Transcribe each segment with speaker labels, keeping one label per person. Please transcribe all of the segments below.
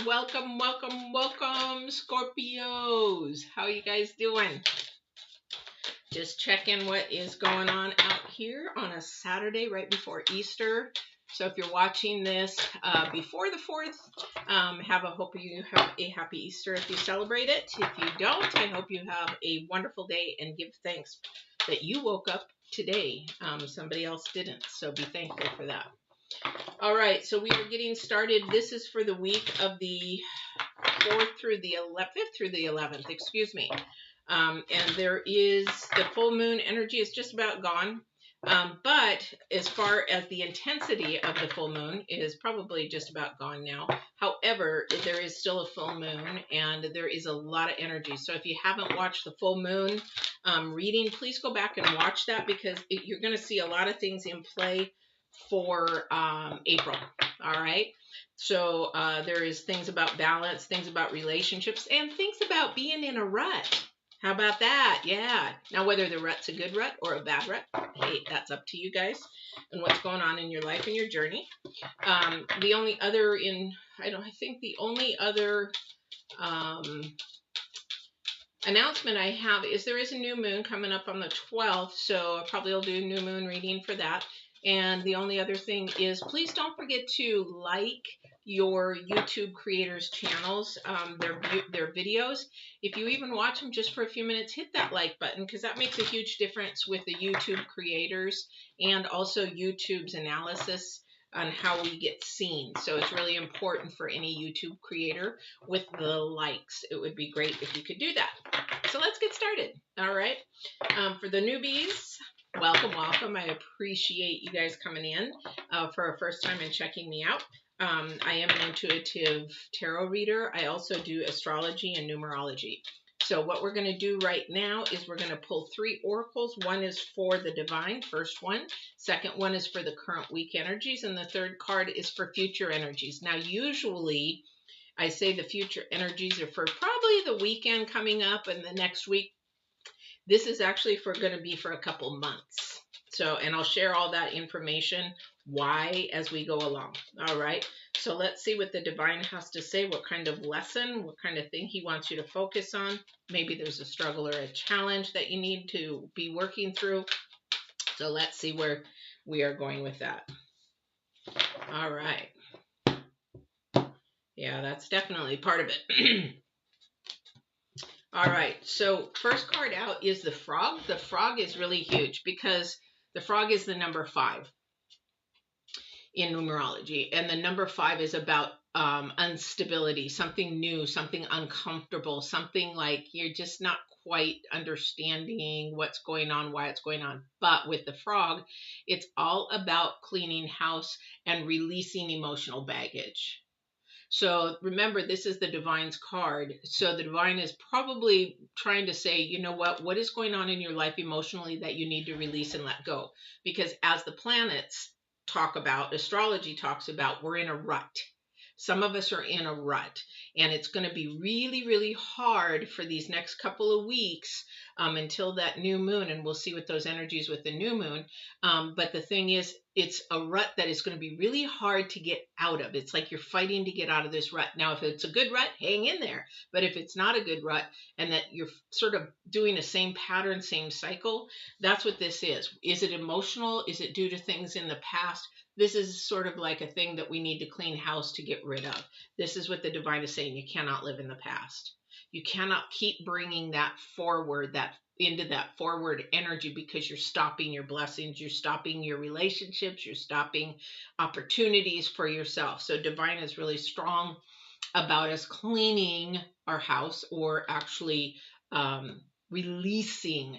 Speaker 1: Welcome, welcome, welcome, Scorpios. How you guys doing? Just checking what is going on out here on a Saturday right before Easter. So if you're watching this before the 4th, hope you have a happy Easter if you celebrate it. If you don't, I hope you have a wonderful day and give thanks that you woke up today. Somebody else didn't, so be thankful for that. All right, so we are getting started. This is for the week of the 4th through the 5th through the 11th, excuse me. And there is the full moon energy is just about gone. But as far as the intensity of the full moon is probably just about gone now. However, there is still a full moon and there is a lot of energy. So if you haven't watched the full moon reading, please go back and watch that because you're going to see a lot of things in play for April. All right. So there is things about balance, things about relationships, and things about being in a rut. How about that? Yeah. Now, whether the rut's a good rut or a bad rut, hey, that's up to you guys and what's going on in your life and your journey. The only other announcement I have is there is a new moon coming up on the 12th, so I probably will do a new moon reading for that. And the only other thing is please don't forget to like your YouTube creators' channels, their videos. If you even watch them just for a few minutes, hit that like button because that makes a huge difference with the YouTube creators and also YouTube's analysis on how we get seen. So it's really important for any YouTube creator with the likes. It would be great if you could do that. So let's get started. All right. For the newbies, welcome, welcome. I appreciate you guys coming in for a first time and checking me out. I am an intuitive tarot reader. I also do astrology and numerology. So what we're going to do right now is we're going to pull 3 oracles. One is for the divine, first one. Second one is for the current week energies. And the third card is for future energies. Now, usually I say the future energies are for probably the weekend coming up and the next week. This is actually going to be for a couple months. So, and I'll share all that information, why, as we go along. All right. So let's see what the divine has to say, what kind of lesson, what kind of thing he wants you to focus on. Maybe there's a struggle or a challenge that you need to be working through. So let's see where we are going with that. All right. Yeah, that's definitely part of it. All right. So first card out is the frog. The frog is really huge because the frog is the number 5 in numerology. And the number 5 is about instability, something new, something uncomfortable, something like you're just not quite understanding what's going on, why it's going on. But with the frog, it's all about cleaning house and releasing emotional baggage. So remember, this is the divine's card. So the divine is probably trying to say, you know what is going on in your life emotionally that you need to release and let go? Because as the planets talk about, astrology talks about, we're in a rut. Some of us are in a rut, and it's going to be really, really hard for these next couple of weeks until that new moon, and we'll see what those energies with the new moon. But the thing is, it's a rut that is going to be really hard to get out of. It's like you're fighting to get out of this rut. Now, if it's a good rut, hang in there. But if it's not a good rut and that you're sort of doing the same pattern, same cycle, that's what this is. Is it emotional? Is it due to things in the past? This is sort of like a thing that we need to clean house to get rid of. This is what the divine is saying. You cannot live in the past. You cannot keep bringing that forward, that into that forward energy because you're stopping your blessings, you're stopping your relationships, you're stopping opportunities for yourself. So divine is really strong about us cleaning our house or actually releasing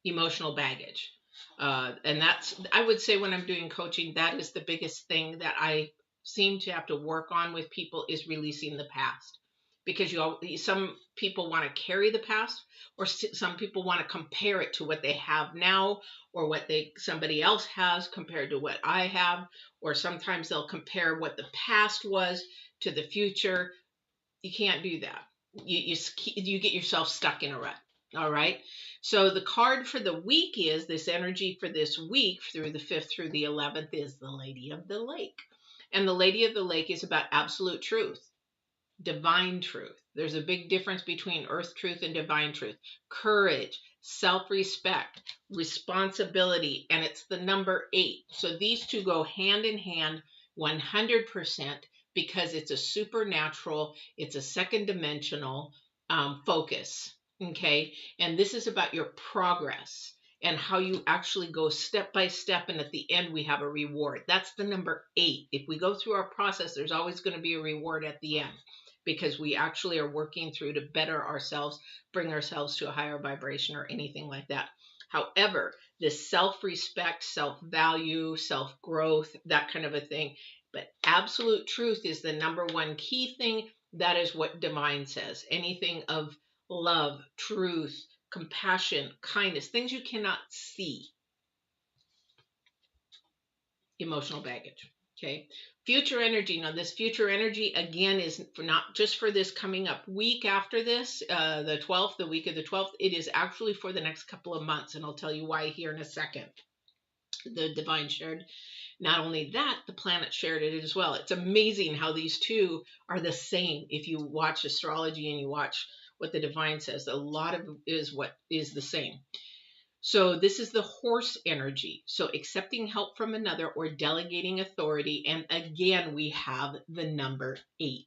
Speaker 1: emotional baggage. And that's, I would say when I'm doing coaching, that is the biggest thing that I seem to have to work on with people is releasing the past. Because some people want to carry the past, or some people want to compare it to what they have now, or what somebody else has compared to what I have, or sometimes they'll compare what the past was to the future. You can't do that. You get yourself stuck in a rut. All right. So the card for the week is this energy for this week through the 5th through the 11th is the Lady of the Lake. And the Lady of the Lake is about absolute truth. divine truth. There's a big difference between earth truth and divine truth. Courage, self-respect, responsibility, and it's the number 8. So these two go hand in hand 100% because it's a supernatural, it's a second dimensional focus. Okay. And this is about your progress and how you actually go step by step. And at the end, we have a reward. That's the number 8. If we go through our process, there's always going to be a reward at the end because we actually are working through to better ourselves, bring ourselves to a higher vibration or anything like that. However, this self-respect, self-value, self-growth, that kind of a thing. But absolute truth is the number 1 key thing. That is what divine says. Anything of love, truth, compassion, kindness, things you cannot see. Emotional baggage. Okay. Future energy. Now, this future energy, again, is not just for this coming up week after this, the 12th, the week of the 12th. It is actually for the next couple of months, and I'll tell you why here in a second. The divine shared. Not only that, the planet shared it as well. It's amazing how these two are the same. If you watch astrology and you watch what the divine says, a lot of it is what is the same. So this is the horse energy. So accepting help from another or delegating authority. And again, we have the number 8.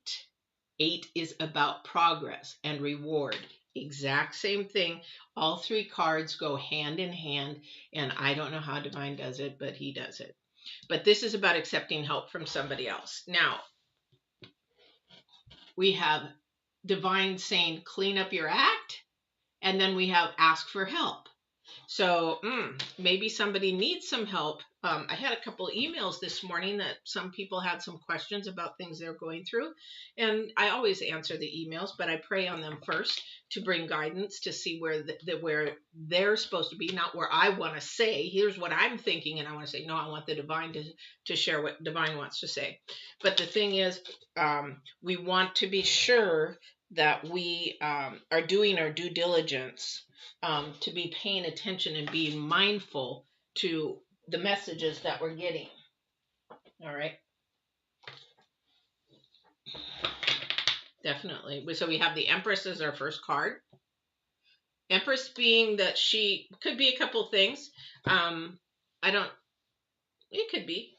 Speaker 1: 8 is about progress and reward. Exact same thing. All 3 cards go hand in hand. And I don't know how divine does it, but he does it. But this is about accepting help from somebody else. Now, we have divine saying, clean up your act. And then we have ask for help. So maybe somebody needs some help. I had a couple of emails this morning that some people had some questions about things they're going through. And I always answer the emails, but I pray on them first to bring guidance to see where where they're supposed to be, not where I want to say, here's what I'm thinking. And I want to say, no, I want the divine to share what divine wants to say. But the thing is, we want to be sure that we are doing our due diligence to be paying attention and being mindful to the messages that we're getting. All right. Definitely. So we have the Empress as our first card. Empress being that she could be a couple things. It could be.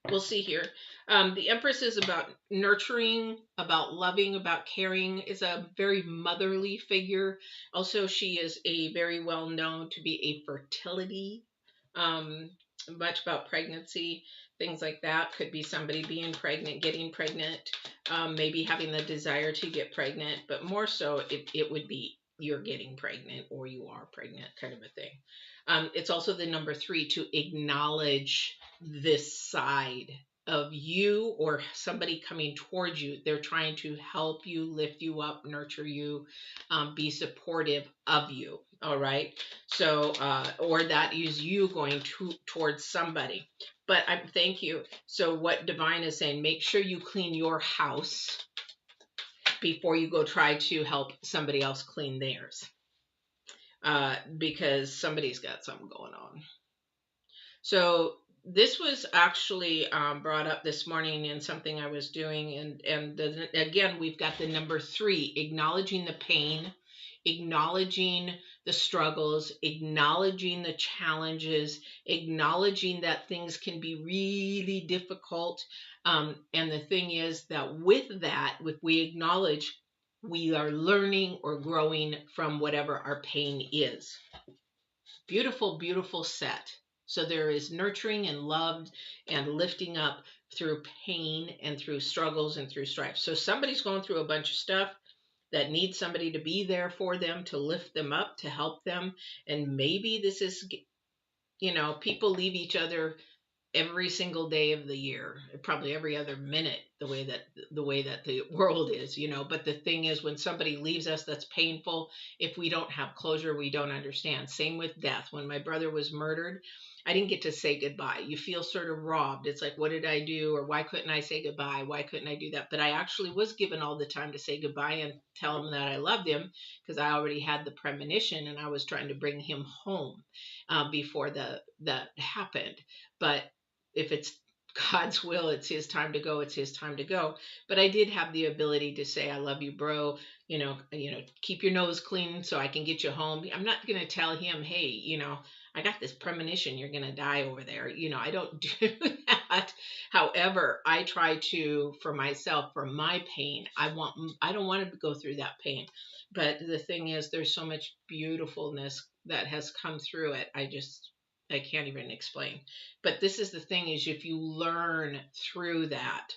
Speaker 1: We'll see here. The Empress is about nurturing, about loving, about caring, is a very motherly figure. Also, she is a very well known to be a fertility, much about pregnancy, things like that. Could be somebody being pregnant, getting pregnant, maybe having the desire to get pregnant, but more so it would be you're getting pregnant or you are pregnant kind of a thing. It's also the number 3 to acknowledge this side of you or somebody coming towards you. They're trying to help you, lift you up, nurture you, be supportive of you. All right. So, or that is you going towards somebody. But thank you. So what divine is saying, make sure you clean your house before you go try to help somebody else clean theirs. Because somebody's got something going on. So this was actually brought up this morning in something I was doing. And again, we've got the number 3, acknowledging the pain, acknowledging the struggles, acknowledging the challenges, acknowledging that things can be really difficult. And the thing is that with that, if we acknowledge, we are learning or growing from whatever our pain is. Beautiful, beautiful set. So there is nurturing and love and lifting up through pain and through struggles and through strife. So somebody's going through a bunch of stuff that needs somebody to be there for them, to lift them up, to help them. And maybe this is, people leave each other every single day of the year, probably every other minute, the way that the world is, but the thing is, when somebody leaves us, that's painful. If we don't have closure, we don't understand. Same with death. When my brother was murdered, I didn't get to say goodbye. You feel sort of robbed. It's like, what did I do? Or why couldn't I say goodbye? Why couldn't I do that? But I actually was given all the time to say goodbye and tell him that I loved him, because I already had the premonition and I was trying to bring him home before that happened. But if it's God's will. It's his time to go. It's his time to go. But I did have the ability to say, I love you, bro. Keep your nose clean so I can get you home. I'm not going to tell him, hey, I got this premonition you're going to die over there. I don't do that. However, I try to, for myself, for my pain, I don't want to go through that pain. But the thing is, there's so much beautifulness that has come through it. I can't even explain. But this is the thing, is if you learn through that,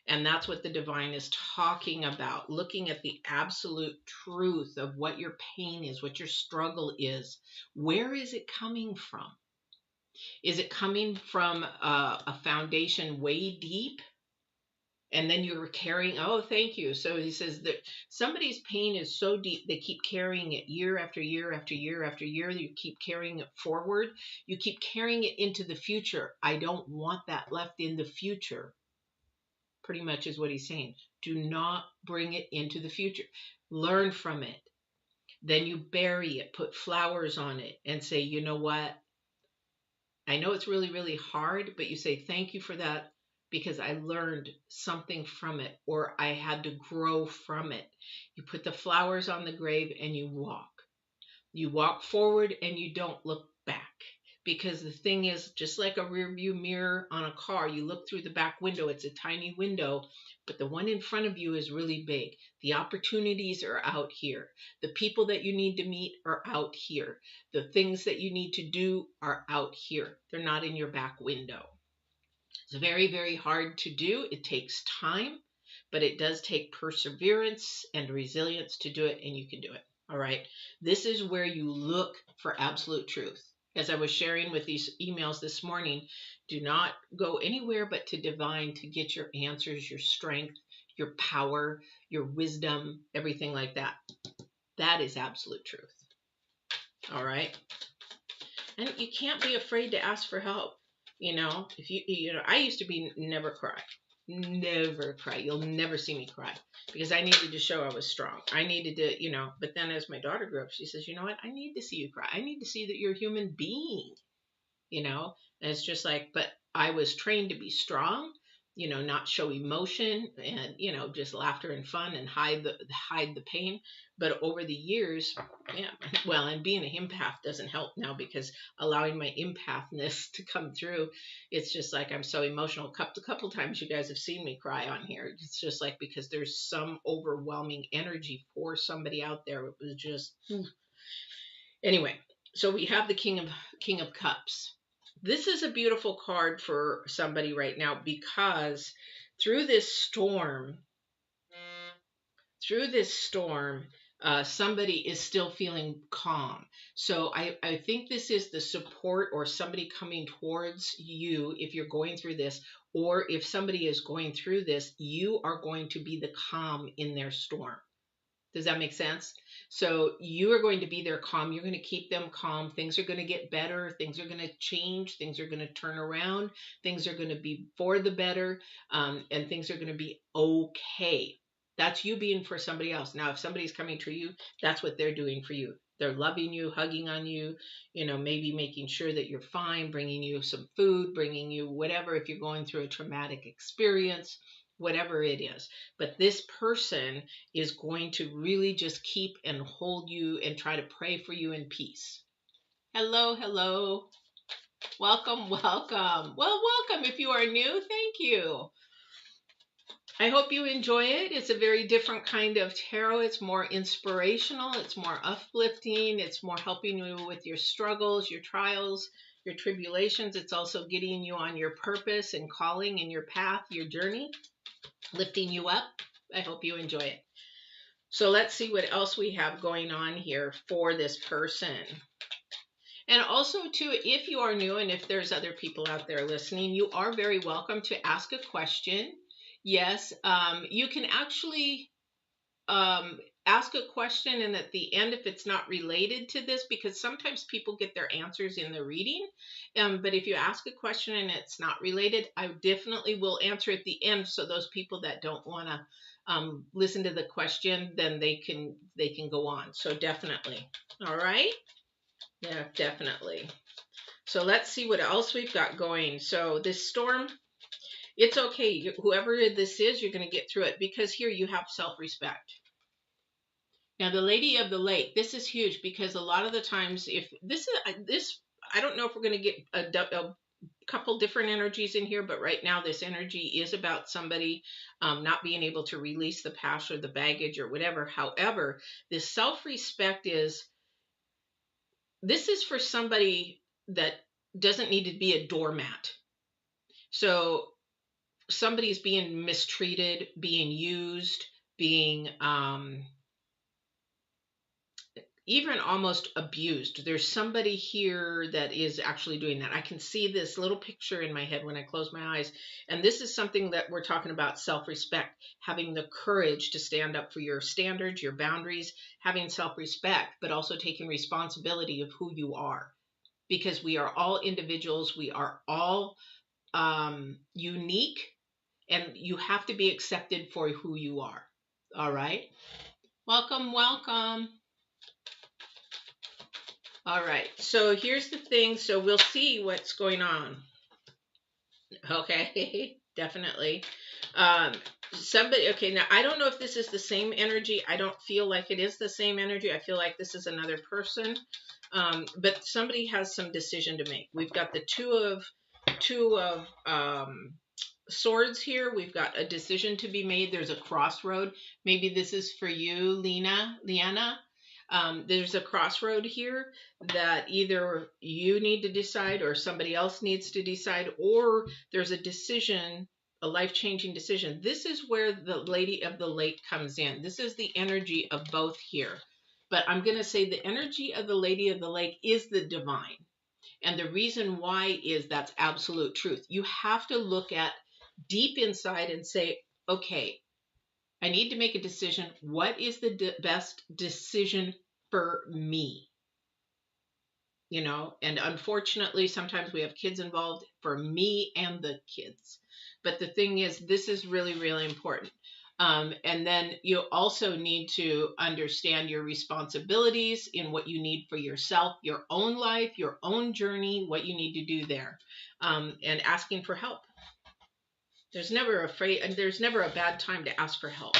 Speaker 1: and that's what the divine is talking about, looking at the absolute truth of what your pain is, what your struggle is. Where is it coming from? Is it coming from a foundation way deep? And then you're carrying, oh, thank you. So he says that somebody's pain is so deep, they keep carrying it year after year after year after year. You keep carrying it forward. You keep carrying it into the future. I don't want that left in the future, pretty much is what he's saying. Do not bring it into the future. Learn from it. Then you bury it, put flowers on it, and say, you know what? I know it's really, really hard, but you say, thank you for that, because I learned something from it, or I had to grow from it. You put the flowers on the grave and you walk. You walk forward and you don't look back. Because the thing is, just like a rear view mirror on a car, you look through the back window, it's a tiny window, but the one in front of you is really big. The opportunities are out here. The people that you need to meet are out here. The things that you need to do are out here. They're not in your back window. It's very, very hard to do. It takes time, but it does take perseverance and resilience to do it, and you can do it. All right. This is where you look for absolute truth. As I was sharing with these emails this morning, do not go anywhere but to divine to get your answers, your strength, your power, your wisdom, everything like that. That is absolute truth. All right. And you can't be afraid to ask for help. If I used to be never cry. Never cry. You'll never see me cry, because I needed to show I was strong. I needed to, but then as my daughter grew up, she says, you know what? I need to see you cry. I need to see that you're a human being, and it's just like, but I was trained to be strong, not show emotion, and, just laughter and fun, and hide the pain. But over the years, yeah, well, and being an empath doesn't help now, because allowing my empathness to come through, it's just like I'm so emotional. A couple times you guys have seen me cry on here. It's just like, because there's some overwhelming energy for somebody out there. It was just, anyway. So we have the King of Cups. This is a beautiful card for somebody right now, because through this storm, somebody is still feeling calm. So I think this is the support, or somebody coming towards you if you're going through this, or if somebody is going through this, you are going to be the calm in their storm. Does that make sense? So you are going to be their calm. You're going to keep them calm. Things are going to get better. Things are going to change. Things are going to turn around. Things are going to be for the better, and things are going to be okay. That's you being for somebody else. Now, if somebody's coming to you, that's what they're doing for you. They're loving you, hugging on you, maybe making sure that you're fine, bringing you some food, bringing you whatever, if you're going through a traumatic experience, whatever it is. But this person is going to really just keep and hold you and try to pray for you in peace. Hello, hello. Welcome, welcome. Well, welcome if you are new. Thank you. I hope you enjoy it. It's a very different kind of tarot. It's more inspirational. It's more uplifting. It's more helping you with your struggles, your trials, your tribulations. It's also getting you on your purpose and calling and your path, your journey, lifting you up. I hope you enjoy it. So let's see what else we have going on here for this person. And also, too, if you are new, and if there's other people out there listening, you are very welcome to ask a question. Yes, you can actually ask a question, and at the end, if it's not related to this, because sometimes people get their answers in the reading, but if you ask a question and it's not related, I definitely will answer at the end, so those people that don't want to listen to the question, then they can go on. So definitely. All right. Yeah, definitely. So let's see what else we've got going. So this storm, It's okay. Whoever this is, you're going to get through it, because here you have self-respect. Now, the Lady of the Lake, this is huge, because a lot of the times, if this is, I don't know if we're going to get a couple different energies in here, but right now this energy is about somebody not being able to release the past or the baggage or whatever. However, this self-respect this is for somebody that doesn't need to be a doormat. So somebody's being mistreated, being used, being even almost abused. There's somebody here that is actually doing that. I can see this little picture in my head when I close my eyes. And this is something that we're talking about: self-respect, having the courage to stand up for your standards, your boundaries, having self-respect, but also taking responsibility of who you are. Because we are all individuals. We are all unique, and you have to be accepted for who you are. All right. Welcome, welcome. All right, so here's the thing. So we'll see what's going on. Okay, definitely. Somebody, okay, now I don't know if this is the same energy. I don't feel like it is the same energy. I feel like this is another person. But somebody has some decision to make. We've got the two of swords here. We've got a decision to be made. There's a crossroad. Maybe this is for you, Liana. There's a crossroad here that either you need to decide or somebody else needs to decide, or there's a decision, a life-changing decision. This is where the Lady of the Lake comes in. This is the energy of both here. But I'm going to say the energy of the Lady of the Lake is the divine. And the reason why is that's absolute truth. You have to look at deep inside and say, okay, I need to make a decision. What is the best decision for me? You know, and unfortunately, sometimes we have kids involved, for me and the kids. But the thing is, this is really, really important. And then you also need to understand your responsibilities in what you need for yourself, your own life, your own journey, what you need to do there, and asking for help. There's never a bad time to ask for help,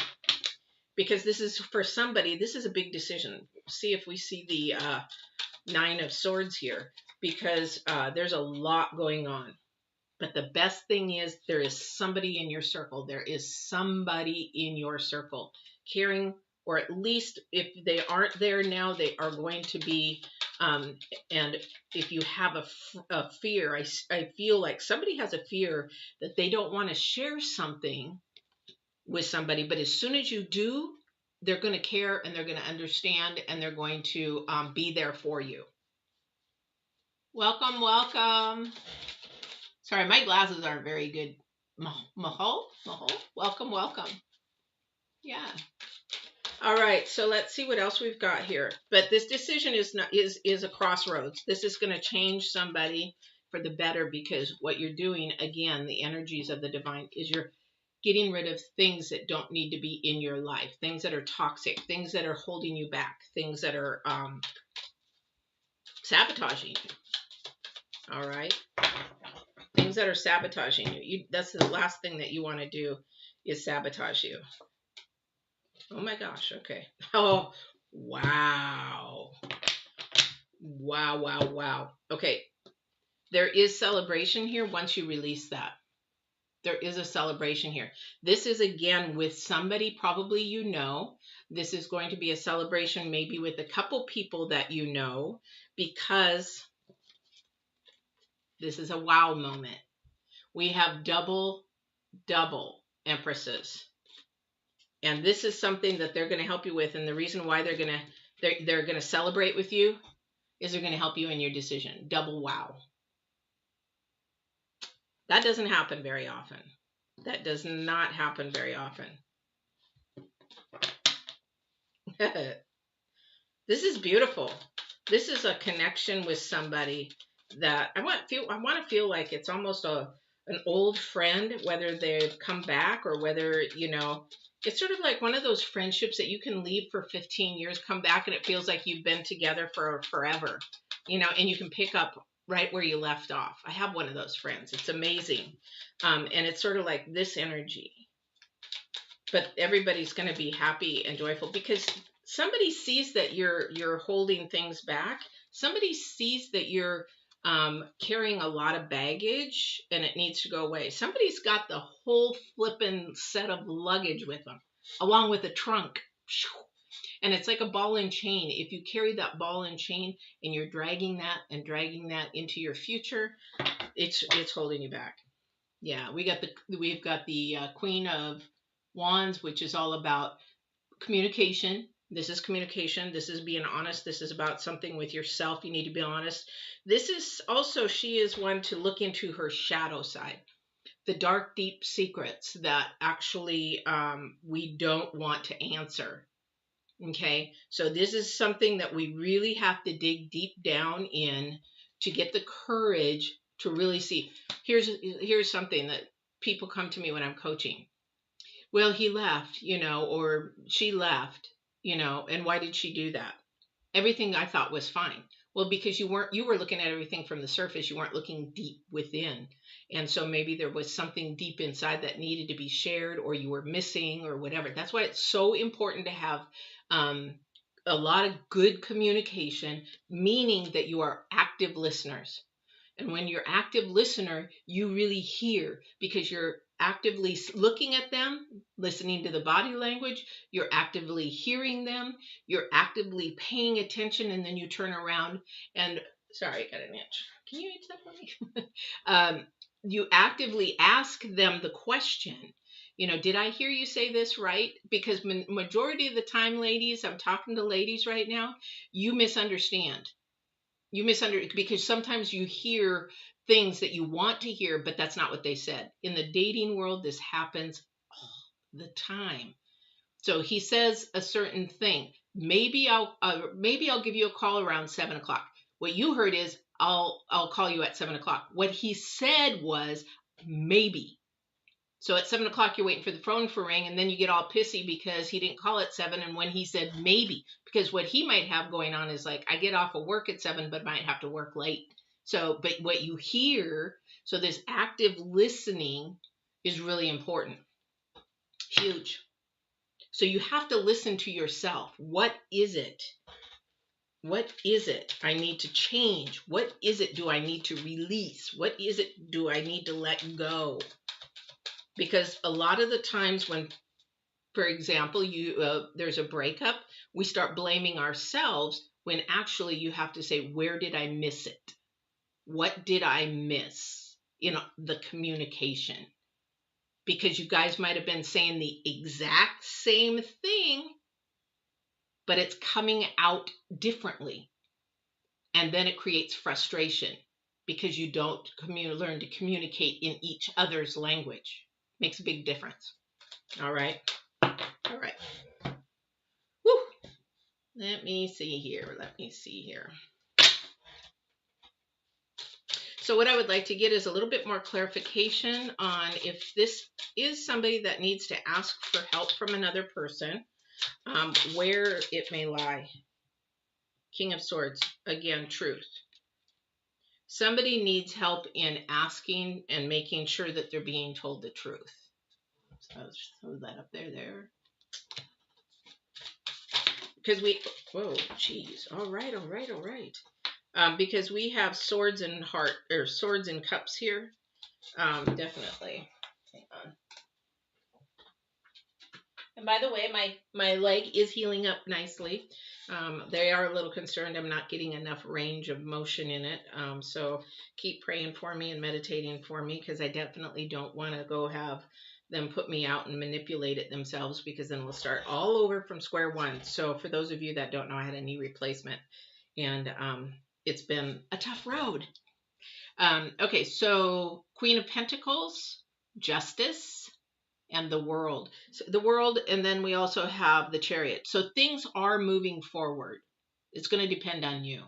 Speaker 1: because this is for somebody. This is a big decision. See if we see the Nine of Swords here, because there's a lot going on. But the best thing is there is somebody in your circle. There is somebody in your circle caring, or at least if they aren't there now, they are going to be. And if you have a fear, I feel like somebody has a fear that they don't want to share something with somebody. But as soon as you do, they're going to care, and they're going to understand, and they're going to be there for you. Welcome, welcome. Sorry, my glasses aren't very good. Mahal, welcome, welcome. Yeah. All right, so let's see what else we've got here. But this decision is a crossroads. This is going to change somebody for the better, because what you're doing, again, the energies of the divine, is you're getting rid of things that don't need to be in your life, things that are toxic, things that are holding you back, things that are sabotaging you. All right. Things that are sabotaging you. That's the last thing that you want to do, is sabotage you. Oh my gosh. Okay. Oh, wow. Wow, wow, wow. Okay. There is celebration here once you release that. There is a celebration here. This is, again, with somebody probably you know. This is going to be a celebration maybe with a couple people that you know, because this is a wow moment. We have double empresses. And this is something that they're going to help you with. And the reason why they're going to celebrate with you is they're going to help you in your decision. Double wow. That doesn't happen very often. That does not happen very often. This is beautiful. This is a connection with somebody that I want to feel like it's almost an old friend, whether they've come back or whether, you know, it's sort of like one of those friendships that you can leave for 15 years, come back, and it feels like you've been together for forever, you know, and you can pick up right where you left off. I have one of those friends. It's amazing. And it's sort of like this energy. But everybody's going to be happy and joyful because somebody sees that you're holding things back. Somebody sees that you're carrying a lot of baggage and it needs to go away. Somebody's got the whole flippin' set of luggage with them, along with a trunk. And it's like a ball and chain. If you carry that ball and chain and you're dragging that into your future, it's holding you back. Yeah, we've got the Queen of Wands, which is all about communication. This is communication. This is being honest. This is about something with yourself. You need to be honest. This is also, she is one to look into her shadow side, the dark, deep secrets that actually we don't want to answer. Okay, so this is something that we really have to dig deep down in to get the courage to really see. Here's something that people come to me when I'm coaching. Well, he left, or she left, and why did she do that? Everything I thought was fine. Well, because you were looking at everything from the surface. You weren't looking deep within. And so maybe there was something deep inside that needed to be shared, or you were missing, or whatever. That's why it's so important to have a lot of good communication, meaning that you are active listeners. And when you're active listener, you really hear because you're actively looking at them, listening to the body language, you're actively hearing them, you're actively paying attention, and then you turn around and, sorry, I got an itch. Can you itch that for me? You actively ask them the question, did I hear you say this right? Because majority of the time, ladies, I'm talking to ladies right now, you misunderstand. Because sometimes you hear things that you want to hear, but that's not what they said. In the dating world, this happens all the time. So he says a certain thing. Maybe I'll give you a call around 7 o'clock. What you heard is I'll call you at 7 o'clock. What he said was maybe. So at 7 o'clock, you're waiting for the phone to ring, and then you get all pissy because he didn't call at 7. And when he said maybe, because what he might have going on is like, I get off of work at 7, but might have to work late. So, but what you hear, so this active listening is really important. Huge. So you have to listen to yourself. What is it? What is it I need to change? What is it do I need to release? What is it do I need to let go? Because a lot of the times when, for example, there's a breakup, we start blaming ourselves when actually you have to say, where did I miss it? What did I miss in the communication? Because you guys might have been saying the exact same thing, but it's coming out differently. And then it creates frustration because you don't learn to communicate in each other's language. Makes a big difference. All right. All right. Woo. Let me see here. So what I would like to get is a little bit more clarification on if this is somebody that needs to ask for help from another person, where it may lie. King of Swords, again, truth. Somebody needs help in asking and making sure that they're being told the truth. So I'll just throw that up there. Because whoa, geez. All right. Because we have swords and swords and cups here. Definitely. Hang on. And by the way, my leg is healing up nicely. They are a little concerned I'm not getting enough range of motion in it. So keep praying for me and meditating for me, because I definitely don't want to go have them put me out and manipulate it themselves, because then we'll start all over from square one. So for those of you that don't know, I had a knee replacement, and it's been a tough road. Okay, so Queen of Pentacles, Justice, and the World. So the World, and then we also have the Chariot. So things are moving forward. It's going to depend on you.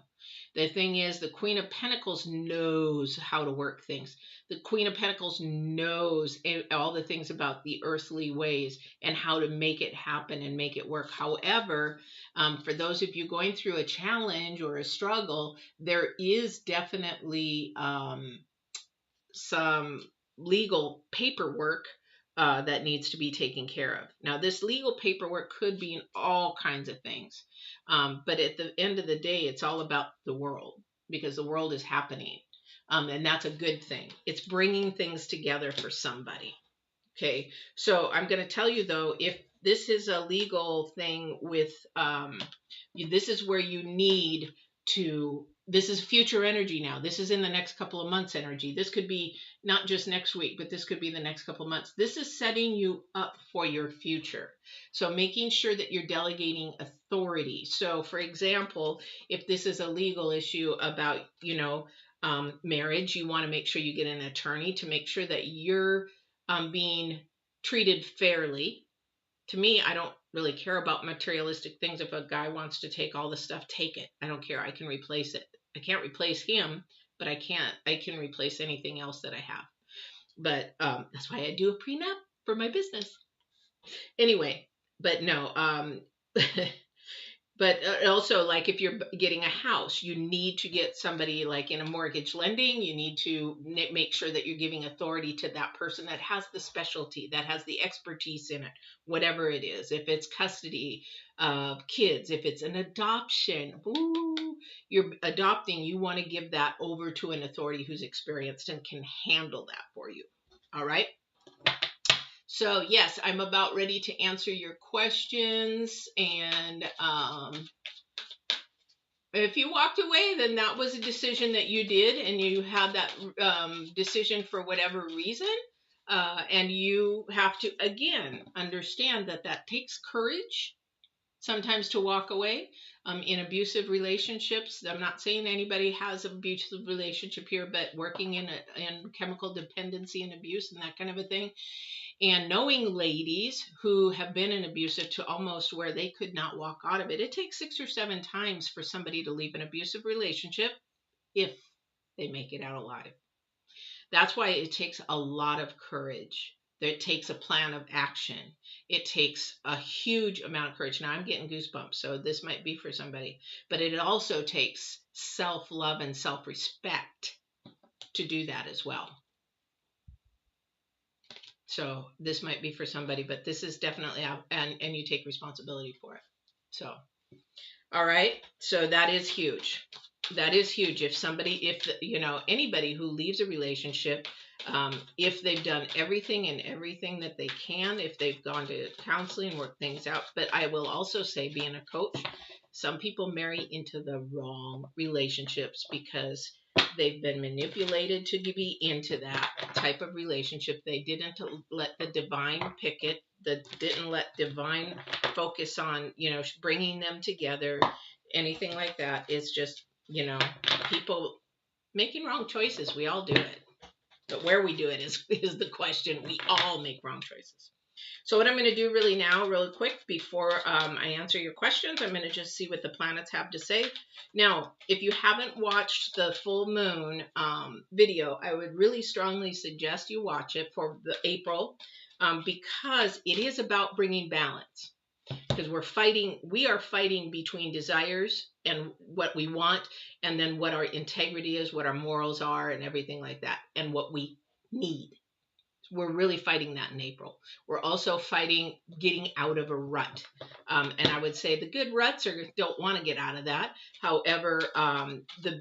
Speaker 1: The thing is, the Queen of Pentacles knows how to work things. The Queen of Pentacles knows all the things about the earthly ways and how to make it happen and make it work. However, for those of you going through a challenge or a struggle, there is definitely some legal paperwork that needs to be taken care of. Now, this legal paperwork could be in all kinds of things. But at the end of the day, it's all about the world, because the world is happening. And that's a good thing. It's bringing things together for somebody. Okay. So I'm going to tell you, though, if this is a legal thing with, this is where you need to, this is future energy now. This is in the next couple of months energy. This could be not just next week, but this could be the next couple of months. This is setting you up for your future. So making sure that you're delegating authority. So for example, if this is a legal issue about, marriage, you want to make sure you get an attorney to make sure that you're being treated fairly. To me, I don't really care about materialistic things. If a guy wants to take all the stuff, take it. I don't care. I can replace it. I can't replace him, but I can replace anything else that I have. But that's why I do a prenup for my business. Anyway, but no, but also, like, if you're getting a house, you need to get somebody like in a mortgage lending. You need to make sure that you're giving authority to that person that has the specialty, that has the expertise in it, whatever it is. If it's custody of kids, if it's an adoption, you're adopting, you want to give that over to an authority who's experienced and can handle that for you. All right. So yes, I'm about ready to answer your questions. And if you walked away, then that was a decision that you did, and you had that decision for whatever reason. And you have to, again, understand that that takes courage sometimes to walk away. In abusive relationships, I'm not saying anybody has an abusive relationship here, but working in chemical dependency and abuse and that kind of a thing. And knowing ladies who have been in abusive to almost where they could not walk out of it, it takes 6 or 7 times for somebody to leave an abusive relationship if they make it out alive. That's why it takes a lot of courage. It takes a plan of action. It takes a huge amount of courage. Now I'm getting goosebumps, so this might be for somebody. But it also takes self-love and self-respect to do that as well. So this might be for somebody, but this is definitely out, and you take responsibility for it. So, all right. So that is huge. That is huge. If anybody who leaves a relationship, if they've done everything that they can, if they've gone to counseling, work things out. But I will also say, being a coach, some people marry into the wrong relationships because they've been manipulated to be into that type of relationship. They didn't let the divine pick it. Didn't let divine focus on, bringing them together, anything like that. It's just, people making wrong choices. We all do it. But where we do it is the question. We all make wrong choices. So what I'm going to do really quick, before I answer your questions, I'm going to just see what the planets have to say. Now, if you haven't watched the full moon video, I would really strongly suggest you watch it for the April, because it is about bringing balance. Because we are fighting between desires and what we want, and then what our integrity is, what our morals are, and everything like that, and what we need. We're really fighting that in April. We're also fighting getting out of a rut. And I would say the good ruts don't want to get out of that. However, the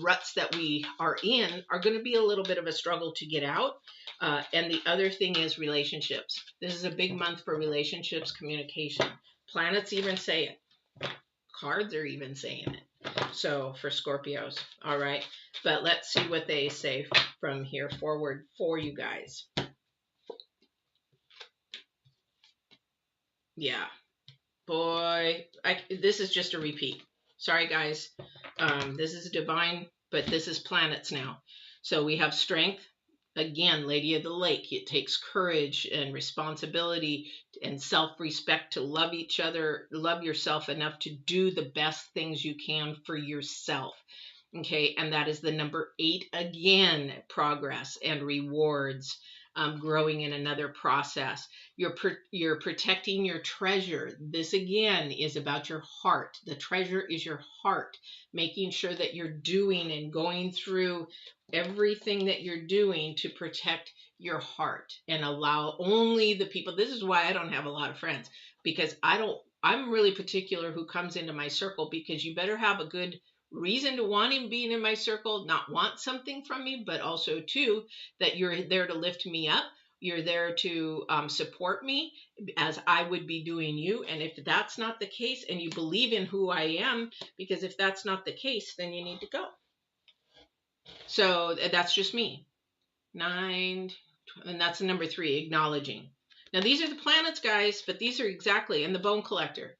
Speaker 1: ruts that we are in are going to be a little bit of a struggle to get out. And the other thing is relationships. This is a big month for relationships, communication. Planets even say it. Cards are even saying it. So for Scorpios. All right. But let's see what they say from here forward for you guys. Yeah, boy, this is just a repeat. Sorry, guys. This is divine, but this is planets now. So we have strength. Again, Lady of the Lake. It takes courage and responsibility and self-respect to love each other, love yourself enough to do the best things you can for yourself. Okay, and that is the number 8 again, progress and rewards, growing in another process. You're protecting your treasure. This again is about your heart. The treasure is your heart, making sure that you're doing and going through everything that you're doing to protect your heart and allow only the people. This is why I don't have a lot of friends, because I'm really particular who comes into my circle, because you better have a good reason to want him being in my circle, not want something from me, but also too that you're there to lift me up. You're there to support me as I would be doing you. And if that's not the case, and you believe in who I am, because if that's not the case, then you need to go. So that's just me. 9, and that's the number 3, acknowledging. Now these are the planets, guys, but these are exactly, and the bone collector.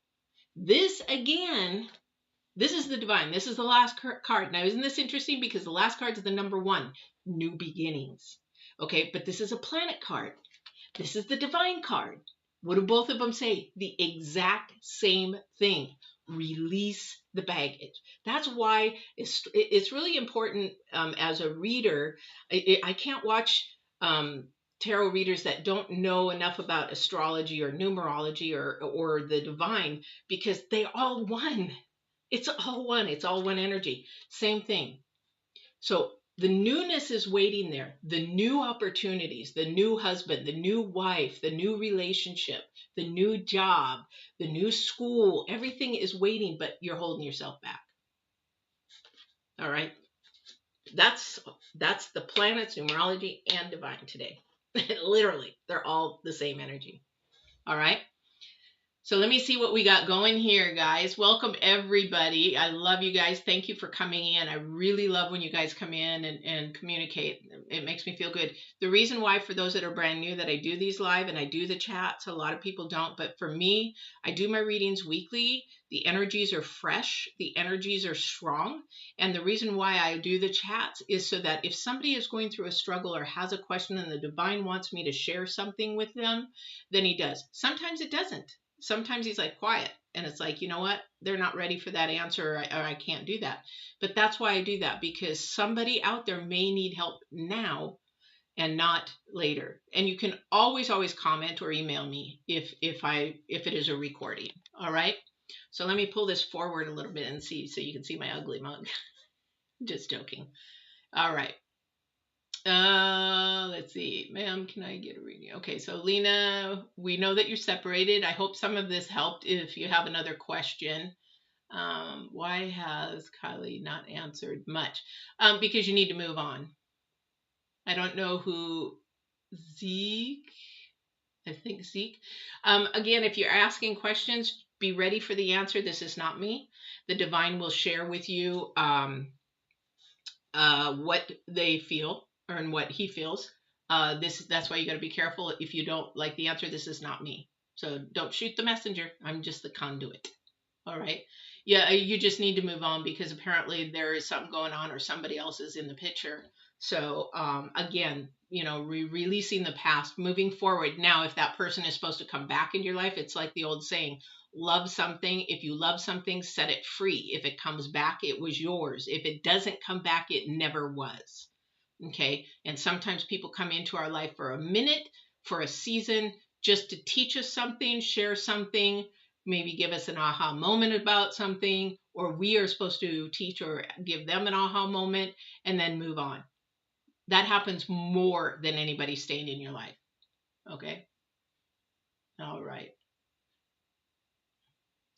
Speaker 1: This again, this is the divine. This is the last card. Now, isn't this interesting? Because the last card is the number 1, new beginnings. Okay, but this is a planet card. This is the divine card. What do both of them say? The exact same thing. Release the baggage. That's why it's really important as a reader. I can't watch tarot readers that don't know enough about astrology or numerology or the divine, because they all one. It's all one. It's all one energy. Same thing. So the newness is waiting there. The new opportunities, the new husband, the new wife, the new relationship, the new job, the new school, everything is waiting, but you're holding yourself back. All right. That's the planets, numerology, and divine today. Literally, they're all the same energy. All right. So let me see what we got going here, guys. Welcome, everybody. I love you guys. Thank you for coming in. I really love when you guys come in and communicate. It makes me feel good. The reason why, for those that are brand new, that I do these live and I do the chats, a lot of people don't. But for me, I do my readings weekly. The energies are fresh. The energies are strong. And the reason why I do the chats is so that if somebody is going through a struggle or has a question and the divine wants me to share something with them, then he does. Sometimes it doesn't. Sometimes he's like quiet, and it's like, you know what? They're not ready for that answer, or I can't do that. But that's why I do that, because somebody out there may need help now and not later. And you can always comment or email me if it is a recording. All right. So let me pull this forward a little bit and see, so you can see my ugly mug. Just joking. All right. Let's see, ma'am, can I get a reading? Okay, so Lena, we know that you're separated. I hope some of this helped. If you have another question, why has Kylie not answered much? Because you need to move on. I don't know who, Zeke, I think Zeke. Again, if you're asking questions, be ready for the answer. This is not me. The divine will share with you what they feel, and what he feels. That's why you got to be careful. If you don't like the answer, this is not me. So don't shoot the messenger. I'm just the conduit. All right. Yeah, you just need to move on, because apparently there is something going on, or somebody else is in the picture. So again, you know, releasing the past, moving forward. Now, if that person is supposed to come back into your life, it's like the old saying, love something. If you love something, set it free. If it comes back, it was yours. If it doesn't come back, it never was. Okay. And sometimes people come into our life for a minute, for a season, just to teach us something, share something, maybe give us an aha moment about something, or we are supposed to teach or give them an aha moment and then move on. That happens more than anybody staying in your life. Okay. All right.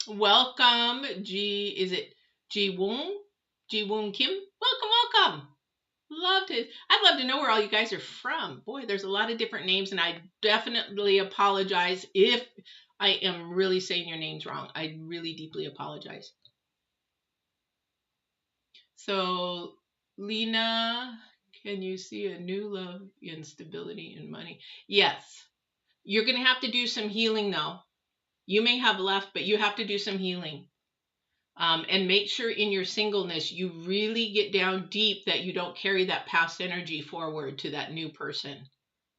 Speaker 1: Welcome, is it Ji Woon Kim? Welcome. I'd love to know where all you guys are from. Boy, there's a lot of different names, and I definitely apologize if I am really saying your names wrong. I really deeply apologize. So, Lena, can you see a new love in stability and money? Yes. You're going to have to do some healing, though. You may have left, but you have to do some healing. And make sure in your singleness, you really get down deep, that you don't carry that past energy forward to that new person.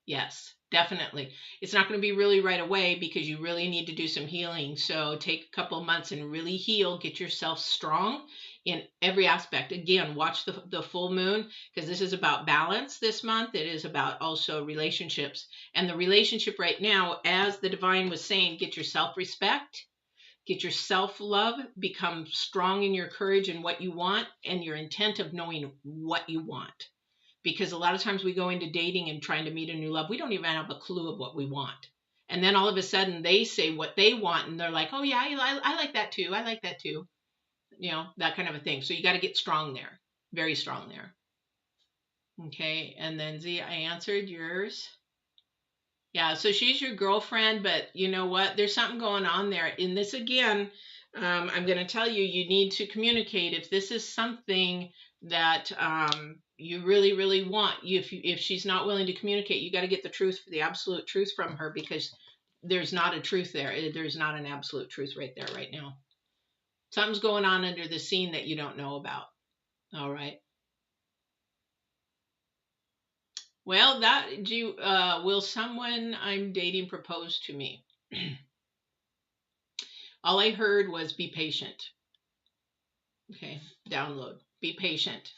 Speaker 1: Yes, definitely. It's not going to be really right away, because you really need to do some healing. So take a couple of months and really heal, get yourself strong, in every aspect. Again, watch the full moon, because this is about balance this month. It is about also relationships. And the relationship right now, as the divine was saying, get your self-respect, get your self-love, become strong in your courage and what you want, and your intent of knowing what you want. Because a lot of times we go into dating and trying to meet a new love, we don't even have a clue of what we want. And then all of a sudden they say what they want, and they're like, oh yeah, I like that too. I like that too. You know, that kind of a thing. So you got to get strong there. Very strong there. Okay. And then Z, I answered yours. Yeah. So she's your girlfriend, but you know what? There's something going on there. In this again, I'm going to tell you, you need to communicate. If this is something that you really, really want, if she's not willing to communicate, you got to get the truth, the absolute truth from her, because there's not a truth there. There's not an absolute truth right there right now. Something's going on under the scene that you don't know about. All right. Well, will someone I'm dating propose to me? All I heard was be patient. Okay, download. Be patient.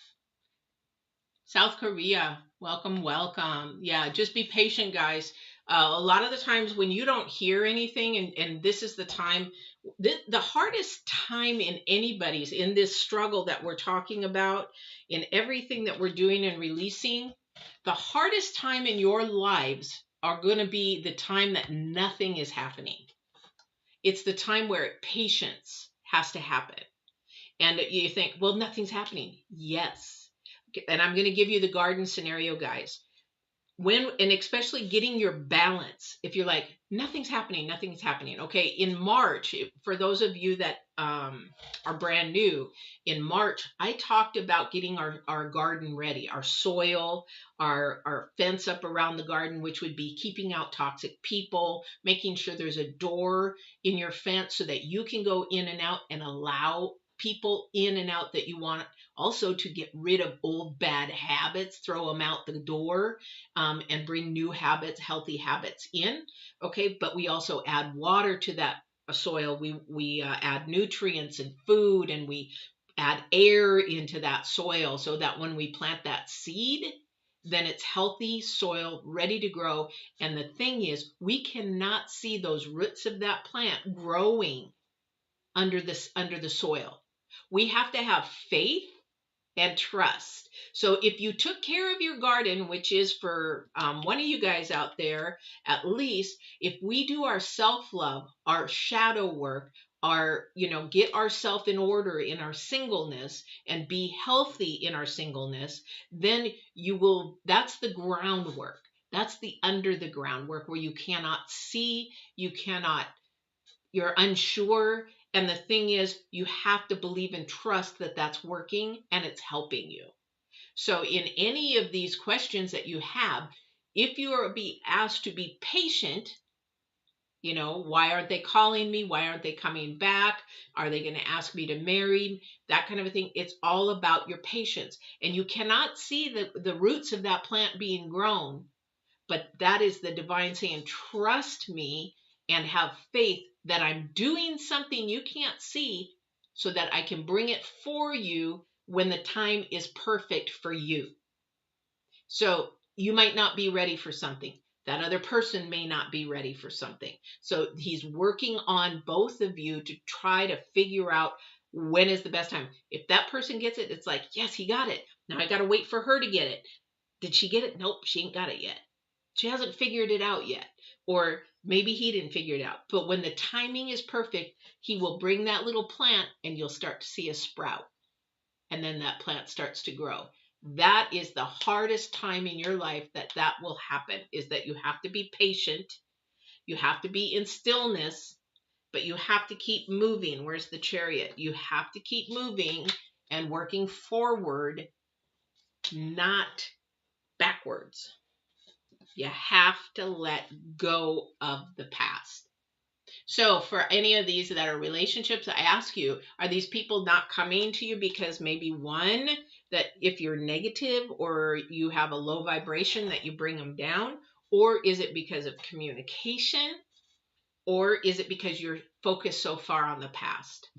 Speaker 1: South Korea, welcome, welcome. Yeah, just be patient, guys. A lot of the times when you don't hear anything, and this is the time, the hardest time in anybody's, in this struggle that we're talking about, in everything that we're doing and releasing, the hardest time in your lives are going to be the time that nothing is happening. It's the time where patience has to happen. And you think, well, nothing's happening. Yes. And I'm going to give you the garden scenario, guys. And especially getting your balance. If you're like, nothing's happening. Okay. In March, for those of you that are brand new, in March, I talked about getting our garden ready, our soil, our fence up around the garden, which would be keeping out toxic people, making sure there's a door in your fence so that you can go in and out and allow people in and out that you want. Also to get rid of old bad habits, throw them out the door, and bring new habits, healthy habits in. Okay, but we also add water to that soil. We add nutrients and food, and we add air into that soil so that when we plant that seed, then it's healthy soil, ready to grow. And the thing is, we cannot see those roots of that plant growing under the soil. We have to have faith and trust. So if you took care of your garden, which is for one of you guys out there, at least if we do our self-love, our shadow work, get ourselves in order in our singleness and be healthy in our singleness, then that's the groundwork. That's the under the ground work where you cannot see, you're unsure. And the thing is, you have to believe and trust that that's working and it's helping you. So in any of these questions that you have, if you are be asked to be patient, why aren't they calling me? Why aren't they coming back? Are they going to ask me to marry? That kind of a thing. It's all about your patience. And you cannot see the roots of that plant being grown, but that is the divine saying, trust me and have faith that I'm doing something you can't see so that I can bring it for you when the time is perfect for you. So you might not be ready for something. That other person may not be ready for something. So he's working on both of you to try to figure out when is the best time. If that person gets it, it's like, yes, he got it. Now I got to wait for her to get it. Did she get it? Nope, she ain't got it yet. She hasn't figured it out yet. Or maybe he didn't figure it out. But when the timing is perfect, he will bring that little plant and you'll start to see a sprout. And then that plant starts to grow. That is the hardest time in your life that will happen, is that you have to be patient. You have to be in stillness, but you have to keep moving. Where's the Chariot? You have to keep moving and working forward, not backwards. You have to let go of the past. So for any of these that are relationships, I ask you, are these people not coming to you because maybe one, that if you're negative or you have a low vibration that you bring them down? Or is it because of communication? Or is it because you're focused so far on the past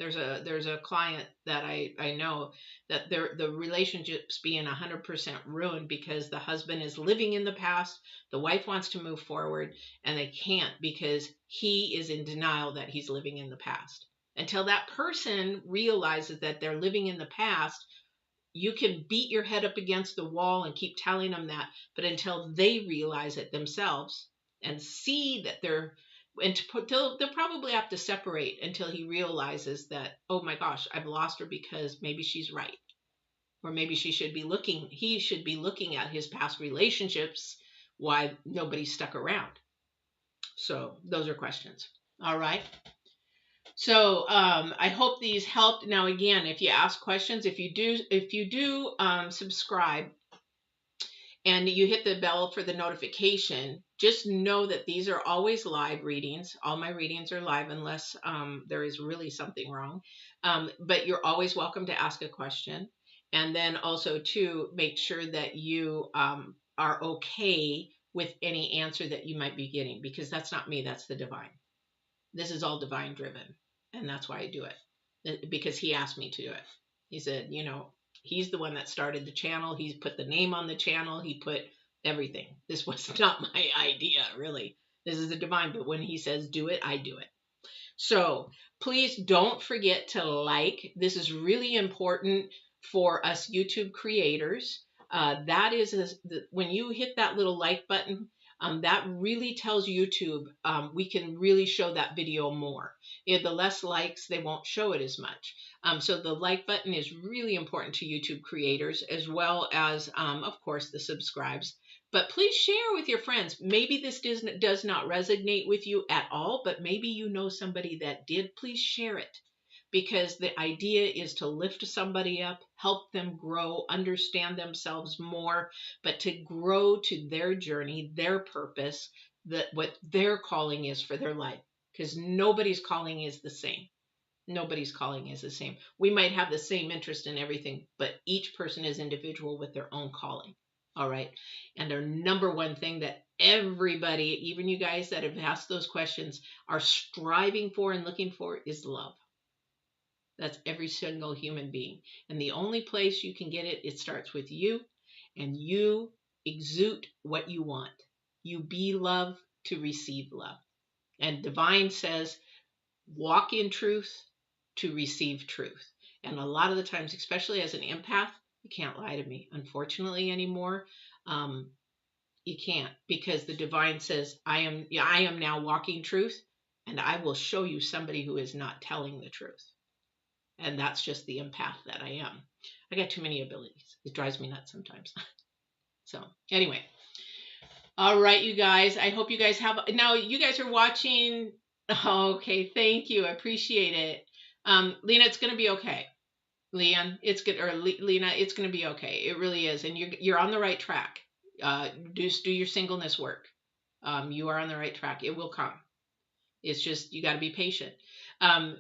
Speaker 1: There's a client that I know that the relationship's being 100% ruined because the husband is living in the past, the wife wants to move forward, and they can't because he is in denial that he's living in the past. Until that person realizes that they're living in the past, you can beat your head up against the wall and keep telling them that, but until they realize it themselves and see that they'll probably have to separate until he realizes that, oh my gosh, I've lost her because maybe she's right. Or maybe he should be looking at his past relationships, why nobody stuck around. So those are questions. All right. So I hope these helped. Now, again, if you ask questions, if you do subscribe and you hit the bell for the notification, just know that these are always live readings. All my readings are live unless there is really something wrong. But you're always welcome to ask a question. And then also to make sure that you are okay with any answer that you might be getting, because that's not me, that's the divine. This is all divine driven. And that's why I do it, because he asked me to do it. He said, you know, he's the one that started the channel. He's put the name on the channel. He put everything. This was not my idea, really. This is the divine. But when he says do it, I do it. So please don't forget to like. This is really important for us YouTube creators. That is, when you hit that little like button, that really tells YouTube we can really show that video more. If the less likes, they won't show it as much. So the like button is really important to YouTube creators, as well as, of course, the subscribes. But please share with your friends. Maybe this does not resonate with you at all, but maybe you know somebody that did. Please share it. Because the idea is to lift somebody up, help them grow, understand themselves more, but to grow to their journey, their purpose, what their calling is for their life. Because nobody's calling is the same. Nobody's calling is the same. We might have the same interest in everything, but each person is individual with their own calling. All right. And their number one thing that everybody, even you guys that have asked those questions, are striving for and looking for is love. That's every single human being. And the only place you can get it, it starts with you, and you exude what you want. You be love to receive love. And divine says, walk in truth to receive truth. And a lot of the times, especially as an empath, you can't lie to me, unfortunately, anymore. You can't, because the divine says, I am now walking truth, and I will show you somebody who is not telling the truth. And that's just the empath that I am. I got too many abilities. It drives me nuts sometimes. So anyway. All right, you guys. I hope you guys have... Now, you guys are watching... Okay, thank you. I appreciate it. Lena, it's going to be okay. Leon, it's good. Or Lena, it's going to be okay. It really is. And you're on the right track. Just do your singleness work. You are on the right track. It will come. It's just, you got to be patient.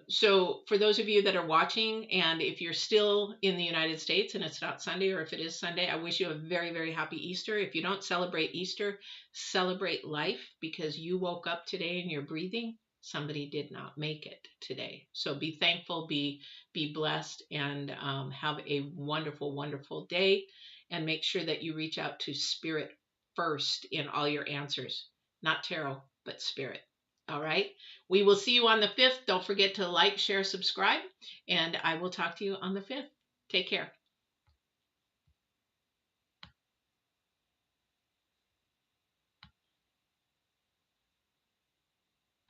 Speaker 1: So for those of you that are watching, and if you're still in the United States and it's not Sunday, or if it is Sunday, I wish you a very, very happy Easter. If you don't celebrate Easter, celebrate life, because you woke up today and you're breathing. Somebody did not make it today. So be thankful, be blessed, and have a wonderful, wonderful day. And make sure that you reach out to Spirit first in all your answers. Not tarot, but Spirit. All right. We will see you on the 5th. Don't forget to like, share, subscribe, and I will talk to you on the 5th. Take care.